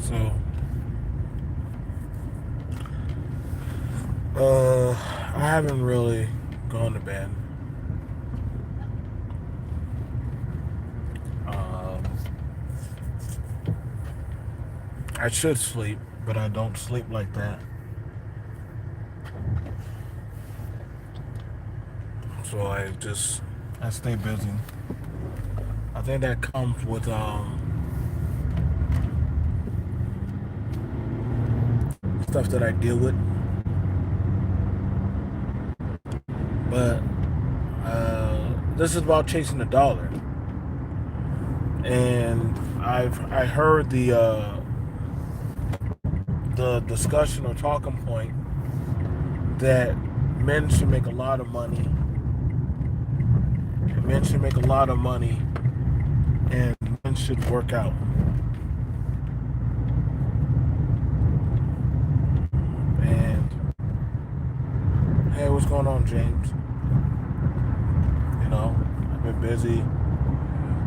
So, I haven't really gone to bed. Um, I should sleep, but I don't sleep like that. So I stay busy. I think that comes with stuff that I deal with, but this is about chasing the dollar. And I heard the discussion or talking point that men should make a lot of money. Men should make a lot of money, and men should work out. And hey, what's going on, James? I've been busy,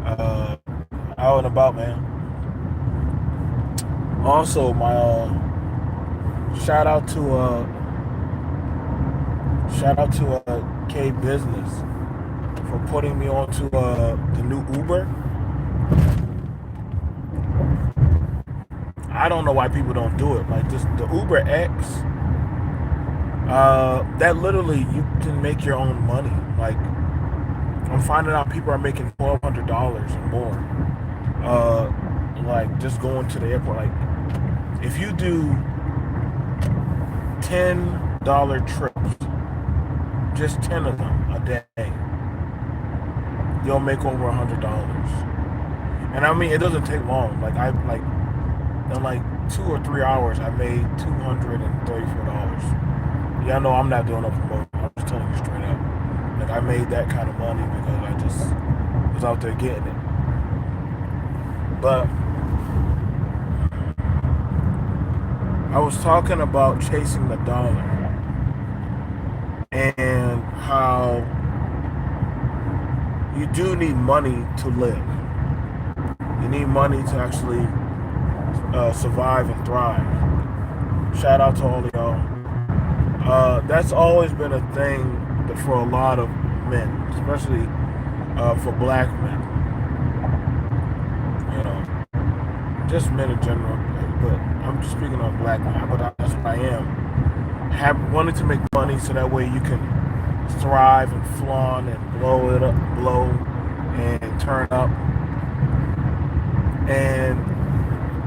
uh, out and about, man. Also, my shout out to K Business for putting me onto the new Uber. I don't know why people don't do it. Like this, the Uber X, that literally you can make your own money. Like I'm finding out people are making $1,200 or more. Like just going to the airport. Like if you do $10 trips, just 10 of them a day, you'll make over $100. And I mean, it doesn't take long. In like 2 or 3 hours, I made $234. Yeah, I know I'm not doing a promotion. I'm just telling you straight up. Like I made that kind of money because I just was out there getting it. But I was talking about chasing the dollar and how you do need money to live. You need money to actually survive and thrive. Shout out to all of y'all. That's always been a thing for a lot of men, especially for black men. You know, just men in general. But I'm just speaking on black men. But that's what I am. Wanting to make money so that way you can thrive and flaunt and blow and turn up. And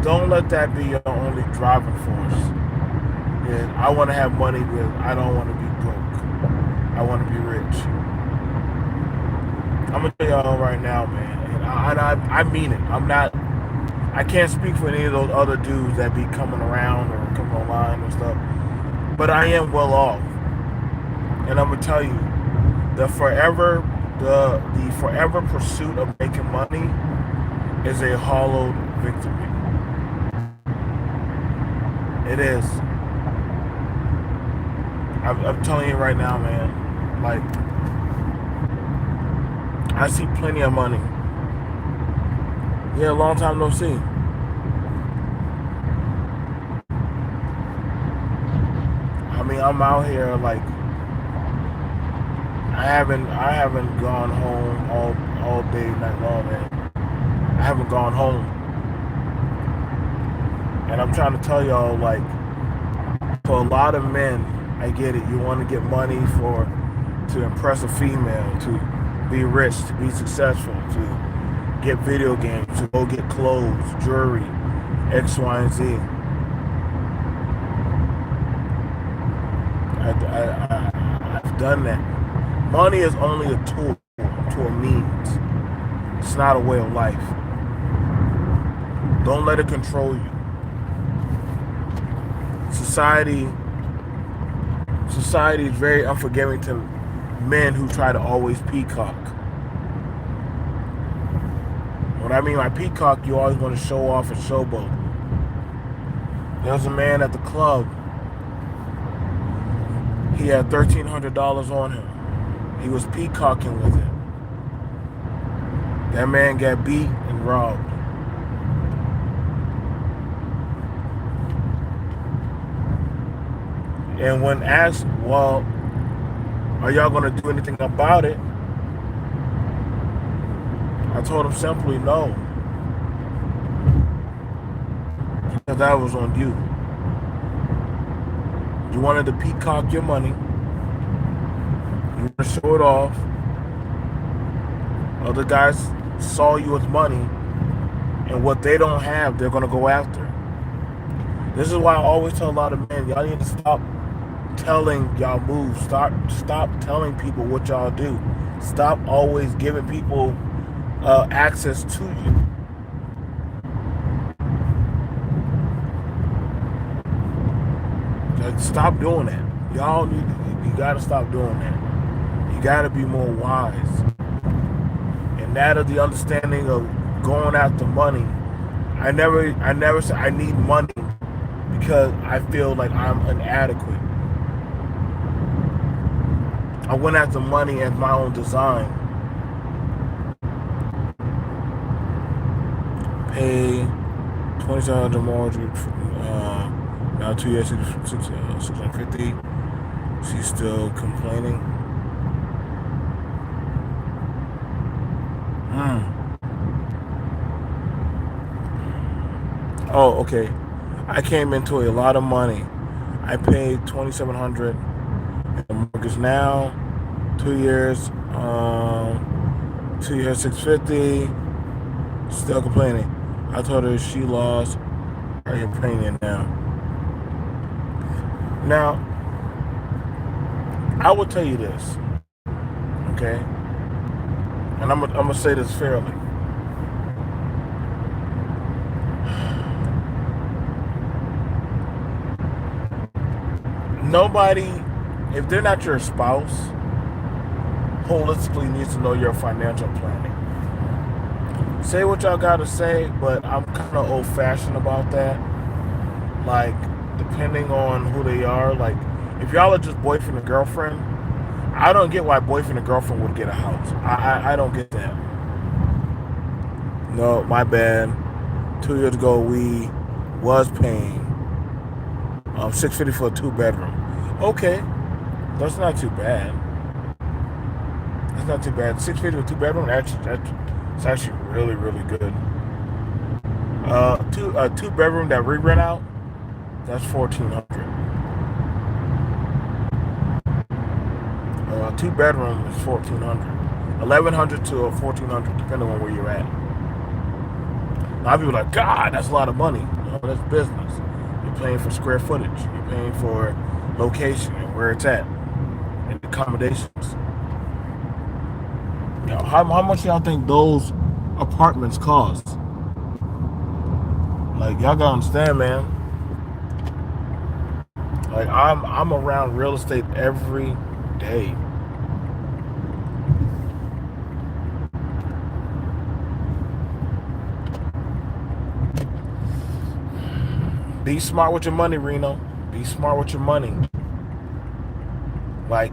don't let that be your only driving force. And I want to have money, but I don't want to be broke. I want to be rich. I'm gonna tell y'all right now, man. And I mean it. I can't speak for any of those other dudes that be coming around or coming online and stuff. But I am well off, and I'm gonna tell you, the forever pursuit of making money is a hollowed victory. It is. I'm telling you right now, man. Like, I see plenty of money. Yeah, long time no see. I mean, I'm out here like I haven't gone home all day, night long, man. I haven't gone home, and I'm trying to tell y'all, like, for a lot of men, I get it. You want to get money to impress a female, to be rich, to be successful, to get video games, to go get clothes, jewelry, X, Y, and Z. I've done that. Money is only a tool to a means. It's not a way of life. Don't let it control you. Society Society is very unforgiving to men who try to always peacock. What I mean by peacock, you always want to show off and showboat. There was a man at the club. He had $1,300 on him. He was peacocking with it. That man got beat and robbed. And when asked, well, are y'all going to do anything about it? I told him simply no. Because that was on you. You wanted to peacock your money. You want to show it off. Other guys saw you with money, and what they don't have, they're going to go after. This is why I always tell a lot of men, y'all need to stop telling y'all moves. Stop telling people what y'all do. Stop always giving people access to you. Like, stop doing that. You gotta stop doing that. You gotta be more wise. And that is the understanding of going after money. I never say I need money because I feel like I'm inadequate. I went after money as my own design. Pay $2,700 mortgage. Now 2 years, 650. She's still complaining. Oh, okay. I came into a lot of money. I paid $2,700 in the mortgage now. 2 years, 650. Still complaining. I told her she lost her opinion now. Now, I will tell you this, okay? And I'm gonna say this fairly. Nobody, if they're not your spouse, holistically needs to know your financial planning. Say what y'all gotta say, but I'm kind of old-fashioned about that. Like, depending on who they are, like, if y'all are just boyfriend and girlfriend, I don't get why boyfriend and girlfriend would get a house. I don't get that. No, my bad. 2 years ago, we was paying $650 for a 2-bedroom. Okay, that's not too bad. That's not too bad. $650 for a 2-bedroom. That's actually really, really good. A 2-bedroom that we rent out, that's $1,400. A 2-bedroom is $1,400. $1,100 to $1,400, depending on where you're at. A lot of people are like, God, that's a lot of money. No, that's business. You're paying for square footage. You're paying for location and where it's at, and accommodations. You know, how much y'all think those apartments cost? Like, y'all gotta understand, man. Like, I'm around real estate every day. Be smart with your money, Reno. Be smart with your money. Like,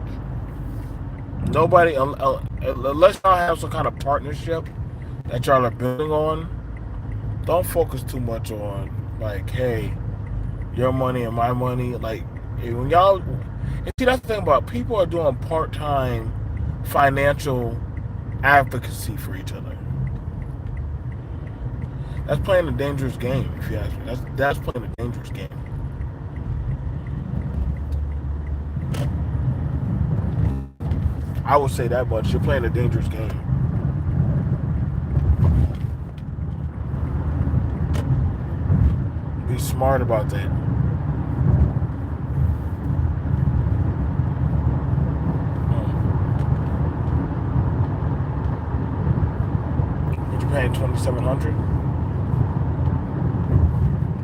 nobody, unless y'all have some kind of partnership that y'all are building on, don't focus too much on, like, hey, your money and my money. Like, when y'all, and see, that's the thing about people are doing part-time financial advocacy for each other. That's playing a dangerous game, if you ask me. That's playing a dangerous game. I would say that much. You're playing a dangerous game. Be smart about that. What you paying, $2,700?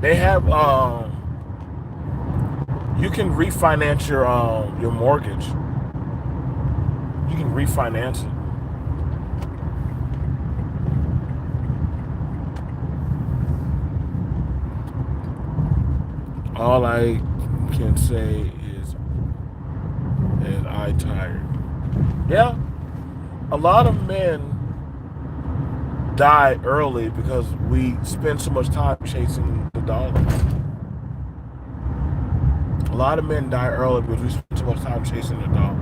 They have you can refinance your mortgage. You can refinance it. All I can say is I tired. Yeah, a lot of men die early because we spend so much time chasing the dollar. A lot of men die early because we spend too much time chasing the dollar.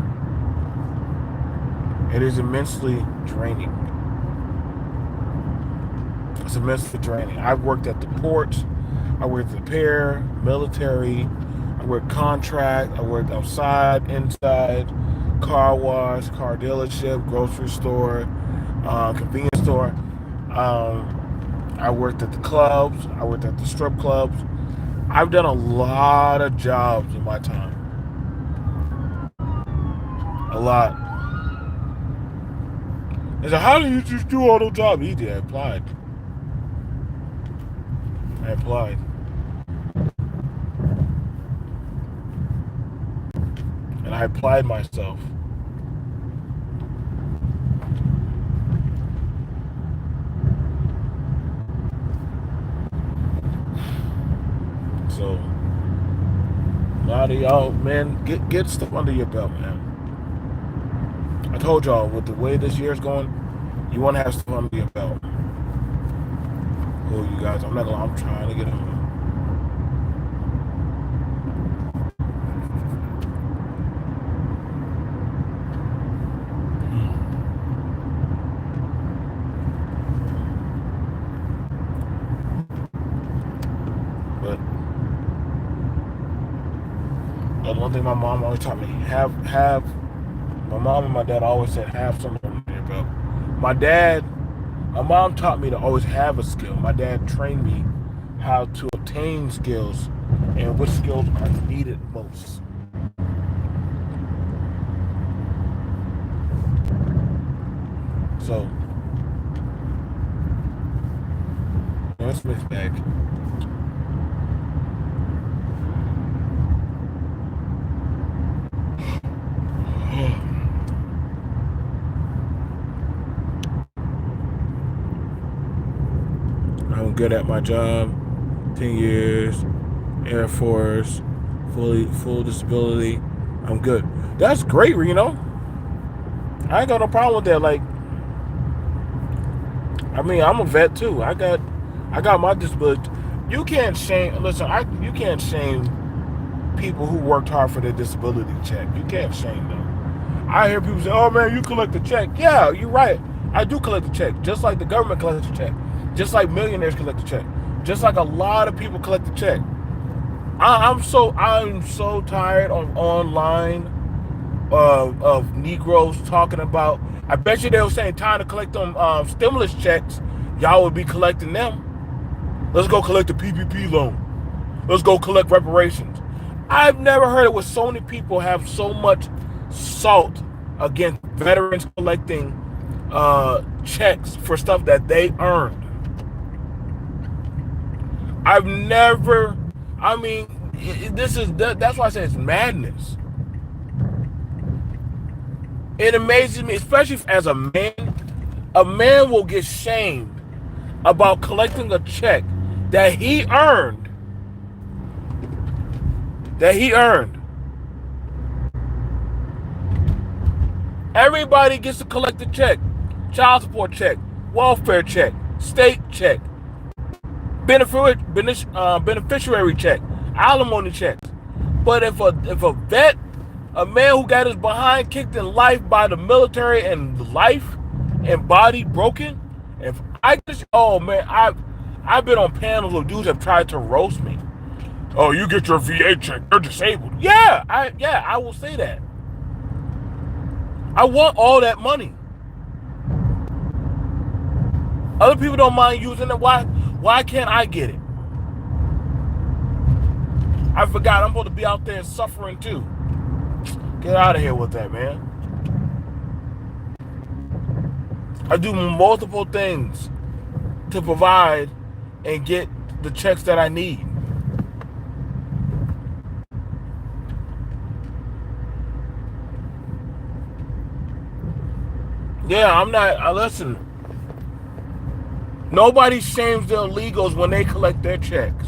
It is immensely draining. It's immensely draining. I've worked at the ports. I worked at the pier, military. I worked contract. I worked outside, inside, car wash, car dealership, grocery store, convenience store. I worked at the clubs. I worked at the strip clubs. I've done a lot of jobs in my time. A lot. And so how do you just do all those jobs? Easy. I applied. And I applied myself. So, a lot of y'all, man, get stuff under your belt, man. I told y'all, with the way this year's going, you want to have stuff under your belt. Oh, you guys, I'm trying to get on. But that's one thing my mom always taught me. My mom and my dad always said, have something under your belt. My mom taught me to always have a skill. My dad trained me how to obtain skills and which skills are needed most. So, let's mix back. I'm good at my job. 10 years, Air Force, full disability. I'm good. That's great, Reno. I ain't got no problem with that. Like, I mean, I'm a vet too. I got my disability. You can't shame. Listen, you can't shame people who worked hard for their disability check. You can't shame them. I hear people say, "Oh man, you collect a check." Yeah, you're right. I do collect a check, just like the government collects a check, just like millionaires collect a check, just like a lot of people collect a check. I'm so tired of online of Negroes talking about. I bet you they were saying time to collect them stimulus checks. Y'all would be collecting them. Let's go collect the PPP loan. Let's go collect reparations. I've never heard it where so many people have so much salt against veterans collecting checks for stuff that they earned. I've never. I mean, that's why I say it's madness. It amazes me, especially as a man. A man will get shamed about collecting a check that he earned. Everybody gets to collect a check. Child support check, welfare check, state check, beneficiary check, alimony checks. But if a vet, a man who got his behind kicked in life by the military and life and body broken, oh man, I've been on panels of dudes have tried to roast me. Oh, you get your VA check, you're disabled. Yeah, I will say that. I want all that money. Other people don't mind using it. Why can't I get it? I forgot I'm supposed to be out there suffering too. Get out of here with that, man. I do multiple things to provide and get the checks that I need. Yeah, I'm not. Listen, nobody shames the illegals when they collect their checks.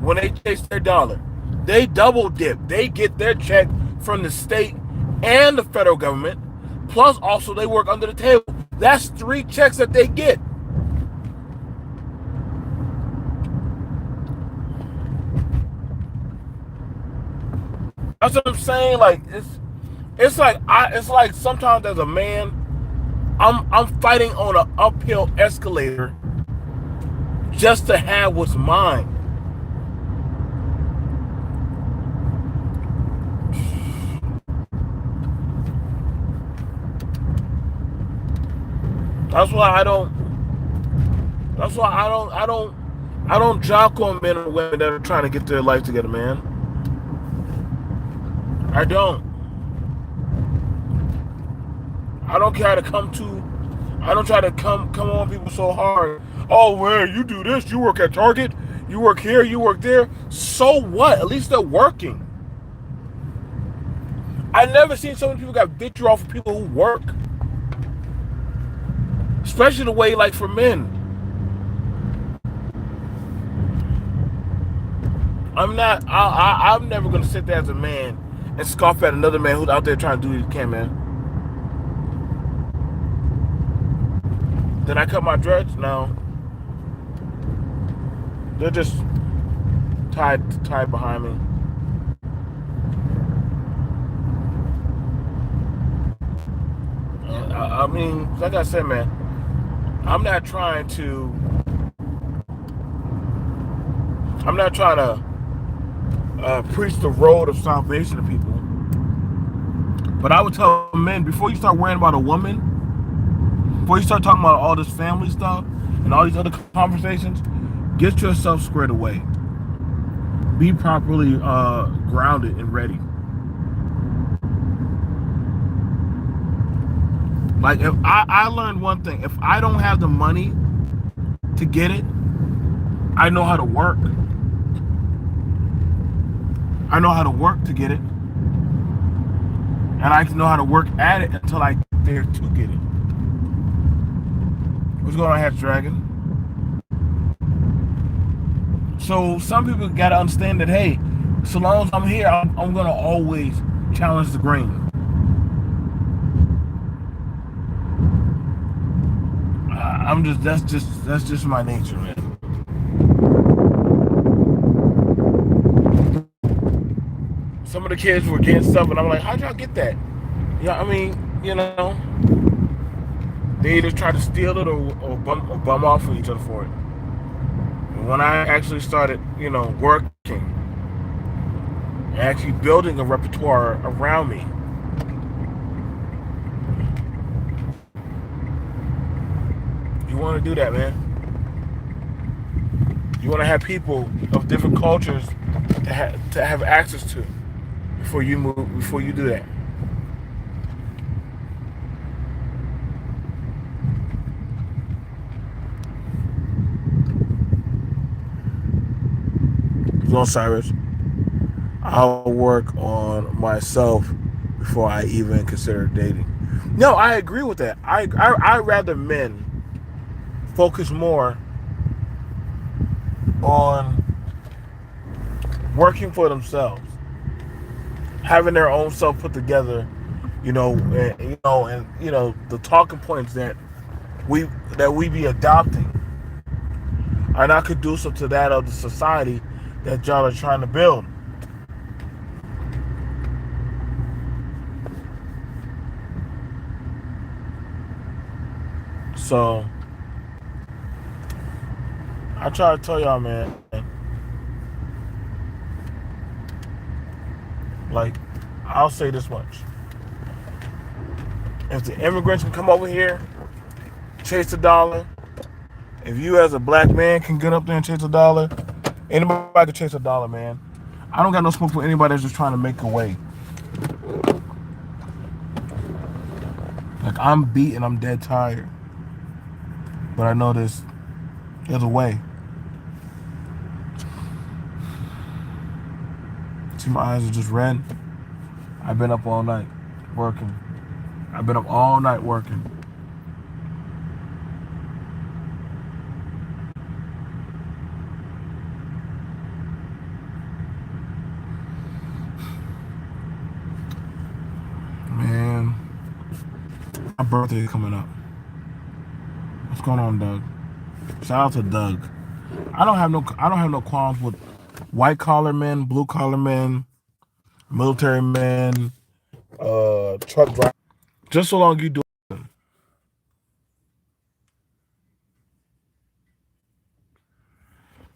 When they chase their dollar, they double dip. They get their check from the state and the federal government. Plus, also, they work under the table. That's 3 checks that they get. That's what I'm saying. Like it's like sometimes as a man, I'm fighting on an uphill escalator just to have what's mine. That's why I don't. That's why I don't jock on men and women that are trying to get their life together, man. I don't. I don't try to come to. I don't try to come on people so hard. Oh, well, you do this. You work at Target. You work here. You work there. So what? At least they're working. I never seen so many people got victory off of people who work, especially the way like for men. I'm never gonna sit there as a man and scoff at another man who's out there trying to do what he can, man. Then I cut my dreads. No, they're just tied behind me. I mean, like I said, man, I'm not trying to. I'm not trying to preach the road of salvation to people. But I would tell men before you start worrying about a woman, before you start talking about all this family stuff and all these other conversations, get yourself squared away. Be properly grounded and ready. Like if I learned one thing, if I don't have the money to get it, I know how to work. I know how to work to get it. And I know how to work at it until I get there to get it. What's going on, Hatch Dragon? So some people got to understand that, hey, so long as I'm here, I'm going to always challenge the grain. That's just my nature, man. Some of the kids were getting stuff, and I'm like, how'd y'all get that? Yeah, I mean, they either try to steal it or bum off of each other for it. And when I actually started, working, actually building a repertoire around me, you want to do that, man. You want to have people of different cultures to have access to before you do that. Go on, Cyrus. I'll work on myself before I even consider dating. No, I agree with that. I rather men focus more on working for themselves, having their own self put together, and the talking points that we be adopting are not conducive to that of the society that y'all are trying to build. So I try to tell y'all, man, like, I'll say this much. If the immigrants can come over here, chase the dollar, if you as a black man can get up there and chase a dollar, anybody can chase a dollar, man. I don't got no smoke for anybody that's just trying to make a way. Like, I'm beat and I'm dead tired. But I know there's a way. See, my eyes are just red. I've been up all night working. I've been up all night working. Man, my birthday is coming up. What's going on, Doug? Shout out to Doug. I don't have no qualms with white collar men, blue collar men, military men, truck drivers. Just so long you do.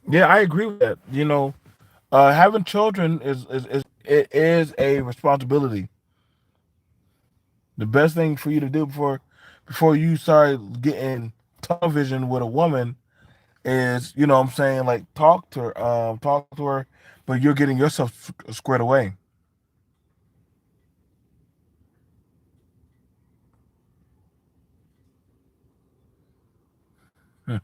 Yeah, I agree with that. Having children it is a responsibility. The best thing for you to do before you start getting television with a woman is, what I'm saying, like talk to her, but you're getting yourself squared away. Hmm.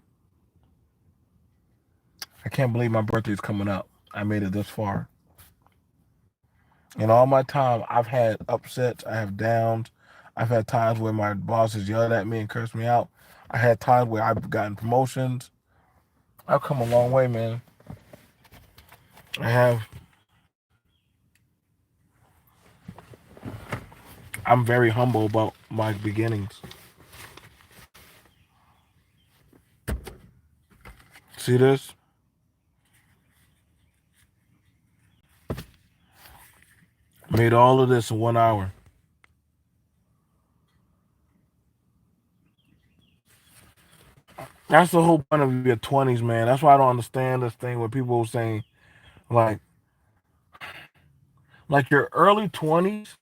I can't believe my birthday's coming up. I made it this far. In all my time, I've had upsets, I have downs, I've had times where my bosses yelled at me and cursed me out. I had times where I've gotten promotions. I've come a long way, man. I have. I'm very humble about my beginnings. See this? Made all of this in 1 hour. That's the whole point of your 20s, man. That's why I don't understand this thing where people saying like your early 20s,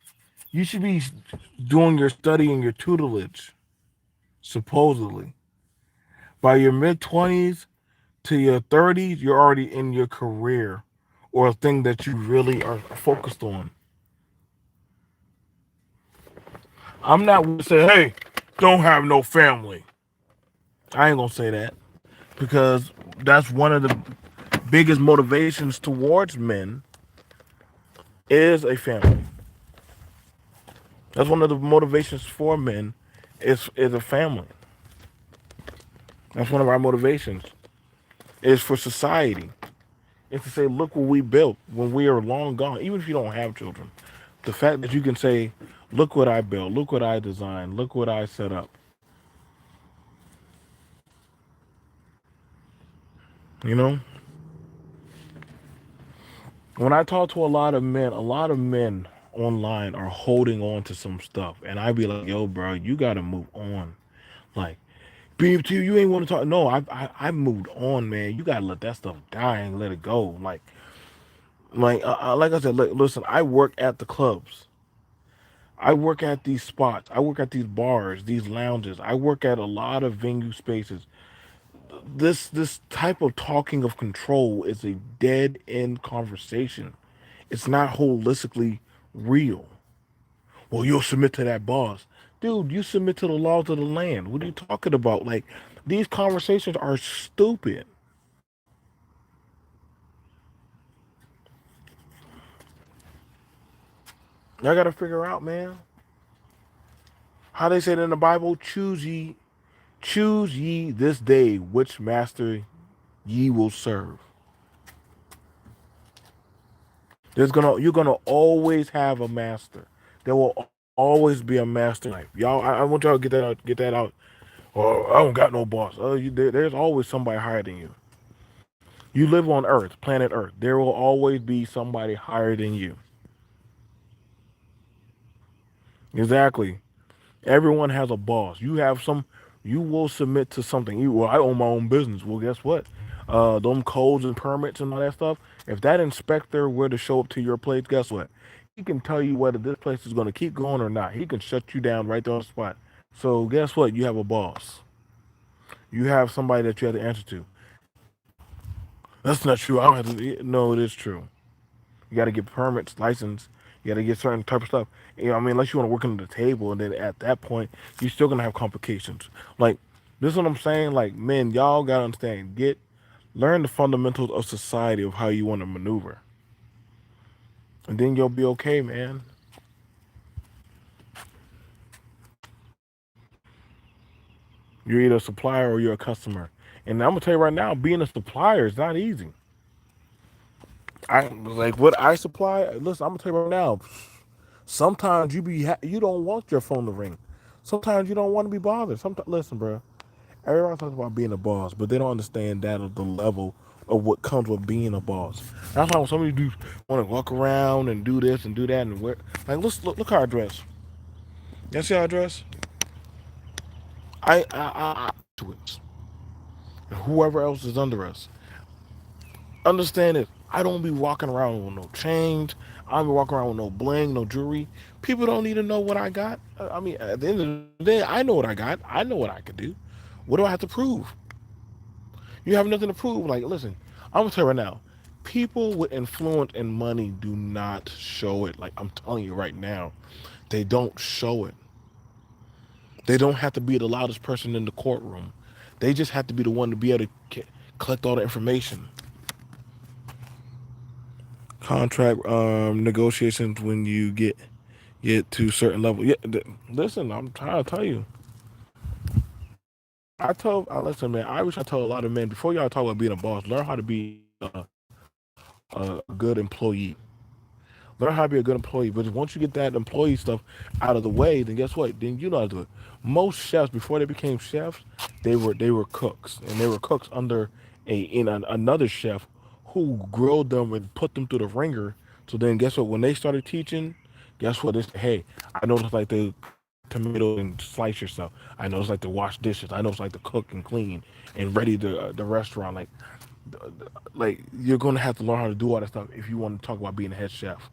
you should be doing your study and your tutelage, supposedly. By your mid 20s to your 30s, you're already in your career or a thing that you really are focused on. I'm not going to say, hey, don't have no family. I ain't going to say that because that's one of the biggest motivations towards men is a family. That's one of the motivations for men is a family. That's one of our motivations. Is for society. It's to say, look what we built when we are long gone. Even if you don't have children, the fact that you can say, look what I built, look what I designed, look what I set up. You know, when I talk to a lot of men online are holding on to some stuff, and I be like, yo, bro, you gotta move on. Like, B.M.T, you ain't want to talk. No, I moved on, man. You gotta let that stuff die and let it go. Like I said, listen. I work at the clubs. I work at these spots. I work at these bars, these lounges. I work at a lot of venue spaces. This type of talking of control is a dead end conversation. It's not holistically real. Well, you'll submit to that boss. Dude, you submit to the laws of the land. What are you talking about? Like, these conversations are stupid. Y'all gotta figure out, man. How they say it in the Bible, choose ye this day which master ye will serve. You're gonna always have a master. There will always be a master in life. Y'all, I want y'all to get that out. Get that out. Oh, I don't got no boss. There's always somebody higher than you. You live on Earth, planet Earth. There will always be somebody higher than you. Exactly. Everyone has a boss. You have some. You will submit to something. Well, I own my own business. Well, guess what? Them codes and permits and all that stuff. If that inspector were to show up to your place, guess what? He can tell you whether this place is going to keep going or not. He can shut you down right there on the spot. So guess what? You have a boss. You have somebody that you have to answer to. That's not true. I don't have to. No, it is true. You got to get permits, license. You got to get certain type of stuff. I mean, unless you want to work under the table, and then at that point, you're still gonna have complications. Like this is what I'm saying. Like men, y'all gotta understand. Learn the fundamentals of society of how you want to maneuver, and then you'll be okay, man. You're either a supplier or you're a customer. And I'm gonna tell you right now, being a supplier is not easy. I like what I supply. Listen, I'm gonna tell you right now. Sometimes you don't want your phone to ring. Sometimes you don't want to be bothered. Sometimes, listen, bro. Everyone talks about being a boss, but they don't understand that of the level of what comes with being a boss. That's why when somebody do want to walk around and do this and do that and wear like look how I dress. You see how I dress? I to it. And whoever else is under us. Understand it. I don't be walking around with no chains. I don't be walking around with no bling, no jewelry. People don't need to know what I got. I mean, at the end of the day, I know what I got. I know what I can do. What do I have to prove? You have nothing to prove. Like, listen, I'm gonna tell you right now. People with influence and money do not show it. Like I'm telling you right now, they don't show it. They don't have to be the loudest person in the courtroom. They just have to be the one to be able to collect all the information. Contract negotiations when you get to certain level. Yeah, listen, I'm trying to tell you. Listen, man. I wish I told a lot of men before y'all talk about being a boss. Learn how to be a good employee. Learn how to be a good employee. But once you get that employee stuff out of the way, then guess what? Then you know how to do it. Most chefs before they became chefs, they were cooks, and they were cooks under another chef who grilled them and put them through the ringer. So then guess what? When they started teaching, guess what? They said, hey, I know it's like the tomato and slice yourself. I know it's like to wash dishes. I know it's like to cook and clean and ready the restaurant. Like you're gonna have to learn how to do all that stuff if you want to talk about being a head chef.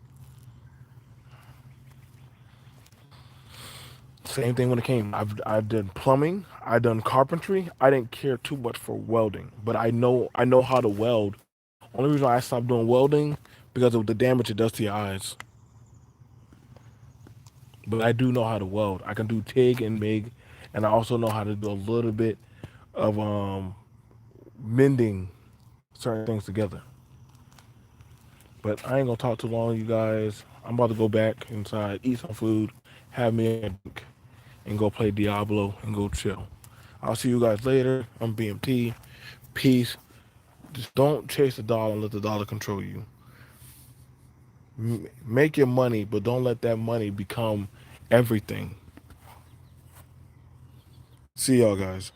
Same thing when it came. I've done plumbing. I've done carpentry. I didn't care too much for welding, but I know how to weld. Only reason why I stopped doing welding because of the damage it does to your eyes. But I do know how to weld. I can do TIG and MIG, and I also know how to do a little bit of mending certain things together. But I ain't gonna talk too long, you guys. I'm about to go back inside, eat some food, have me a drink, and go play Diablo and go chill. I'll see you guys later. I'm BMT. Peace. Just don't chase the dollar and let the dollar control you. Make your money, but don't let that money become everything. See y'all guys.